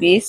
20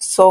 100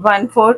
1/4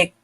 1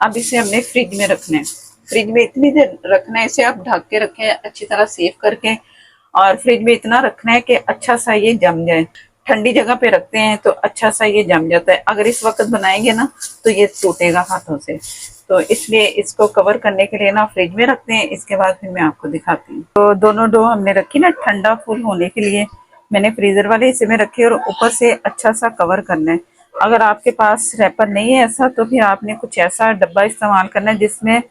अब इसे हमने फ्रिज में रखना है। फ्रिज में इतनी देर रखना है इसे, आप ढक के रखें अच्छी तरह सेव करके, और फ्रिज में इतना रखना है कि अच्छा सा ये जम जाए। ठंडी जगह पे रखते हैं तो अच्छा सा ये जम जाता है, अगर इस वक्त बनाएंगे ना तो ये टूटेगा हाथों से। तो इसलिए इसको कवर करने के लिए ना फ्रिज में रखते हैं। इसके बाद फिर मैं आपको दिखाती हूँ। तो दोनों डो हमने रखी ना ठंडा फुल होने के लिए, मैंने फ्रीजर वाले हिस्से में रखे और ऊपर से अच्छा सा कवर करना है। अगर आपके पास रैपर नहीं है ऐसा, तो फिर आपने कुछ ऐसा डब्बा इस्तेमाल करना है जिसमें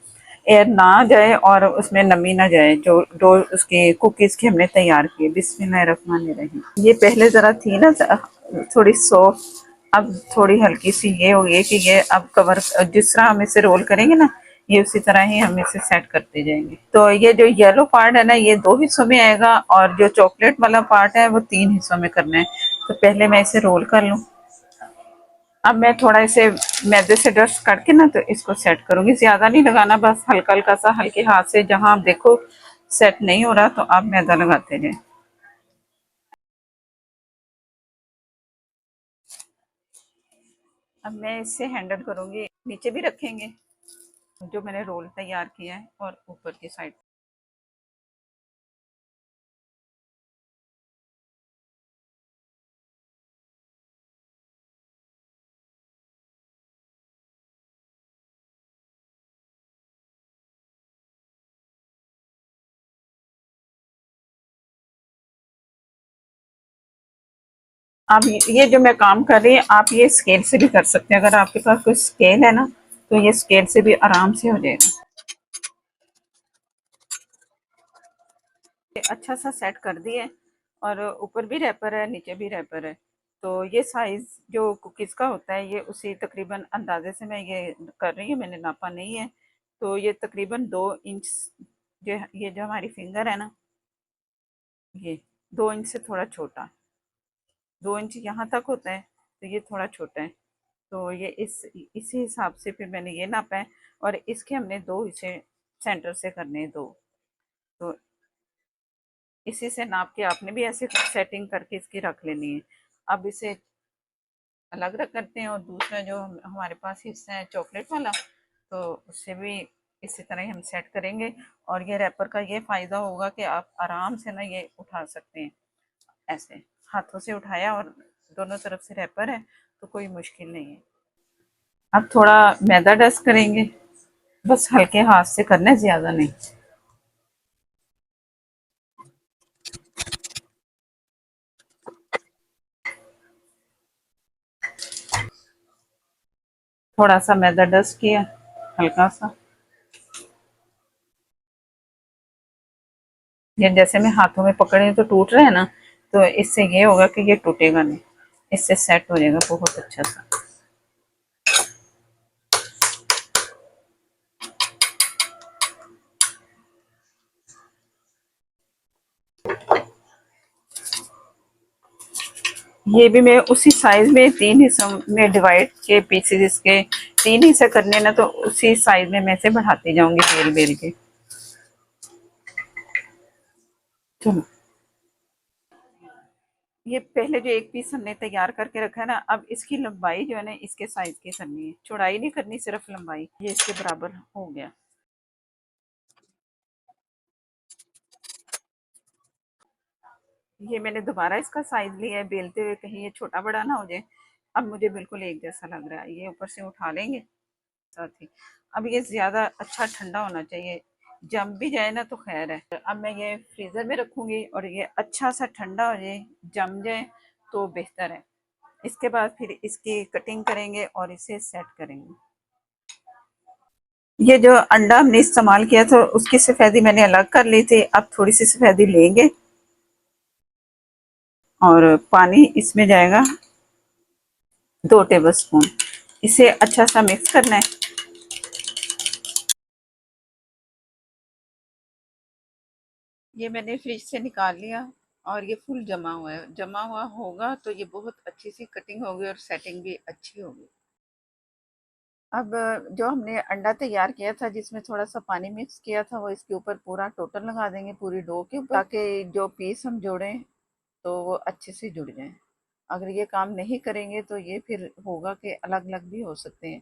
एयर ना जाए और उसमें नमी ना जाए, जो डो उसके कुकीज के हमने तैयार किए। बिस्मिल्लाहिर्रहमानिर्रहीम। ये पहले जरा थी ना थोड़ी सॉफ्ट, अब थोड़ी हल्की सी ये हो गई कि ये अब कवर जिस तरह हम इसे रोल करेंगे ना, ये उसी तरह ही हम इसे सेट करते जाएंगे। तो ये जो येलो पार्ट है ना ये 2 हिस्सों में आएगा, और जो चॉकलेट वाला पार्ट है वो 3 हिस्सों में करना है। तो पहले मैं इसे रोल कर लूँ। अब मैं थोड़ा इसे मैदे से डस्ट करके ना तो इसको सेट करूंगी। ज्यादा नहीं लगाना, बस हल्का हल्का सा हल्के हाथ से, जहां आप देखो सेट नहीं हो रहा तो आप मैदा लगाते जाए। अब मैं इससे हैंडल करूंगी, नीचे भी रखेंगे जो मैंने रोल तैयार किया है और ऊपर की साइड। आप ये जो मैं काम कर रही हूँ आप ये स्केल से भी कर सकते हैं। अगर आपके पास कोई स्केल है ना तो ये स्केल से भी आराम से हो जाएगा। ये अच्छा सा सेट कर दिए, और ऊपर भी रैपर है नीचे भी रैपर है। तो ये साइज जो कुकीज़ का होता है ये उसी तकरीबन अंदाजे से मैं ये कर रही हूँ, मैंने नापा नहीं है। तो ये तकरीबन 2 इंच, ये जो हमारी फिंगर है ना, ये 2 इंच से थोड़ा छोटा, 2 इंच यहाँ तक होता है, तो ये थोड़ा छोटा है। तो ये इसी हिसाब से फिर मैंने ये नापा है, और इसके हमने 2 हिस्से सेंटर से करने हैं, 2। तो इसी से नाप के आपने भी ऐसे सेटिंग करके इसकी रख लेनी है। अब इसे अलग रख करते हैं, और दूसरा जो हमारे पास हिस्सा है चॉकलेट वाला, तो उससे भी इसी तरह ही हम सेट करेंगे। और ये रैपर का ये फ़ायदा होगा कि आप आराम से ना ये उठा सकते हैं, ऐसे हाथों से उठाया और दोनों तरफ से रैपर है तो कोई मुश्किल नहीं है। अब थोड़ा मैदा डस्ट करेंगे, बस हल्के हाथ से करना है, ज़्यादा नहीं। थोड़ा सा मैदा डस्ट किया, हल्का सा। ये जैसे मैं हाथों में पकड़े तो टूट रहा है ना, तो इससे ये होगा कि ये टूटेगा नहीं, इससे सेट हो जाएगा बहुत अच्छा सा। ये भी मैं उसी साइज में 3 हिस्सों में डिवाइड के पीसेस, इसके 3 हिस्से करने ना, तो उसी साइज में मैं से बढ़ाती जाऊंगी बेल बेल के। चलो, ये पहले जो एक पीस हमने तैयार करके रखा है ना, अब इसकी लंबाई जो है ना इसके साइज की करनी है, चौड़ाई नहीं करनी, सिर्फ लंबाई। ये इसके बराबर हो गया। ये मैंने दोबारा इसका साइज लिया है बेलते हुए, कहीं ये छोटा बड़ा ना हो जाए। अब मुझे बिल्कुल एक जैसा लग रहा है, ये ऊपर से उठा लेंगे साथ ही। अब ये ज्यादा अच्छा ठंडा होना चाहिए, जम भी जाए ना तो खैर है। अब मैं ये फ्रीजर में रखूंगी और ये अच्छा सा ठंडा हो जाए, जम जाए तो बेहतर है। इसके बाद फिर इसकी कटिंग करेंगे और इसे सेट करेंगे। ये जो अंडा हमने इस्तेमाल किया था उसकी सफेदी मैंने अलग कर ली थी, अब थोड़ी सी सफेदी लेंगे और पानी इसमें जाएगा 2 टेबल स्पून। इसे अच्छा सा मिक्स करना है। ये मैंने फ्रिज से निकाल लिया और ये फुल जमा हुआ है, जमा हुआ होगा तो ये बहुत अच्छी सी कटिंग होगी और सेटिंग भी अच्छी होगी। अब जो हमने अंडा तैयार किया था जिसमें थोड़ा सा पानी मिक्स किया था, वो इसके ऊपर पूरा टोटल लगा देंगे, पूरी डो के ऊपर, ताकि जो पीस हम जोड़ें तो वो अच्छे से जुड़ जाएं। अगर ये काम नहीं करेंगे तो ये फिर होगा कि अलग अलग भी हो सकते हैं।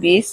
20